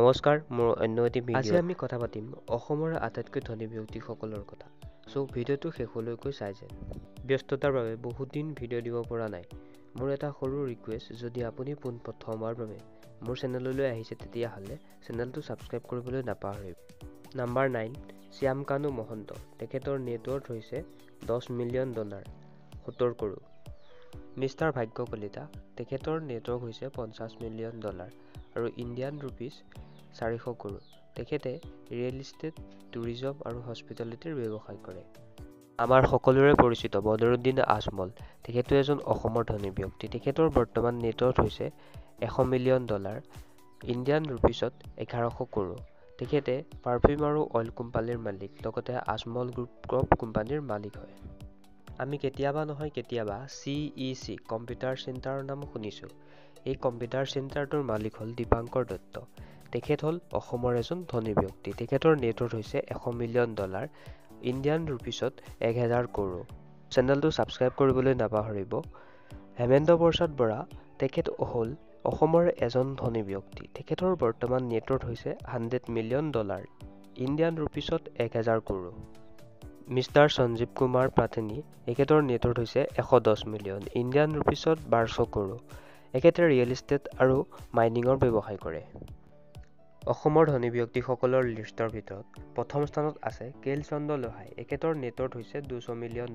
নমস্কাৰ, মোৰ অন্য এটি ভিডিঅ'। আজি আমি কথা পাতিম অসমৰ আটাইতকৈ ধনী ব্যক্তিসকলৰ কথা। ভিডিঅ'টো শেষলৈকৈ চাই যেন। ব্যস্ততাৰ বাবে বহুত দিন ভিডিঅ' দিব পৰা নাই। মোৰ এটা সৰু ৰিকুৱেষ্ট, যদি আপুনি পোনপ্ৰথমবাৰৰ বাবে মোৰ চেনেললৈ আহিছে তেতিয়াহ'লে চেনেলটো ছাবস্ক্ৰাইব কৰিবলৈ নাপাহৰিব। নাম্বাৰ 9, শ্যাম কানু মহন্ত। তেখেতৰ নেটৱৰ্থ হৈছে $10 মিলিয়ন, 70 কৰোৰ। মিষ্টাৰ ভাগ্য কলিতা। তেখেতৰ নেটৱৰ্থ হৈছে $50 মিলিয়ন আৰু ইণ্ডিয়ান ৰুপিজ 400 কৰোৰ। তেখেতে ৰিয়েল ইষ্টেট, টুৰিজম আৰু হস্পিটেলিটিৰ ব্যৱসায় কৰে। আমাৰ সকলোৰে পৰিচিত বদৰুদ্দিন আজমল। তেখেতো এজন অসমৰ ধনী ব্যক্তি। তেখেতৰ বৰ্তমান নেটৱৰ্থ হৈছে $100 মিলিয়ন, ইণ্ডিয়ান ৰুপিজত 1100 কৰোৰ। তেখেতে পাৰফিউম আৰু অইল কোম্পানীৰ মালিক, লগতে আজমল গ্ৰুপ কোম্পানীৰ মালিক হয়। আমি কেতিয়াবা নহয় কেতিয়াবা CEC কম্পিউটাৰ চেণ্টাৰৰ নাম শুনিছোঁ। এই কম্পিউটাৰ চেণ্টাৰটোৰ মালিক হ'ল দীপাংকৰ দত্ত। তেখেত হ'ল অসমৰ এজন ধনী ব্যক্তি। তেখেতৰ নেটৱৰ্থ হৈছে $100 মিলিয়ন, ইণ্ডিয়ান ৰুপিজত 1000 কৰোৰ। চেনেলটো ছাবস্ক্ৰাইব কৰিবলৈ নাপাহৰিব। হেমেন্দ্ৰ প্ৰসাদ বৰা। তেখেত হ'ল অসমৰ এজন ধনী ব্যক্তি। তেখেতৰ বৰ্তমান নেটৱৰ্থ হৈছে $100 মিলিয়ন, ইণ্ডিয়ান ৰুপিজত 1000 কৰোৰ। মিষ্টাৰ সঞ্জীৱ কুমাৰ পাথেনী। এখেতৰ নেটৱৰ্থ হৈছে $110 মিলিয়ন, ইণ্ডিয়ান ৰুপিজত 1200 কৰোৰ। এখেতে ৰিয়েল ইষ্টেট আৰু মাইনিঙৰ ব্যৱসায় কৰে। অসমৰ ধনী ব্যক্তিসকলৰ লিষ্টৰ ভিতৰত প্ৰথম স্থানত আছে কেএল চন্দ্ৰ লোহাই। এখেতৰ নেটৱৰ্থ হৈছে $200 মিলিয়ন,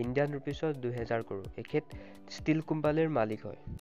ইণ্ডিয়ান ৰুপিজত 2000 কৰোৰ। এখেত ষ্টীল কোম্পানীৰ মালিক হয়।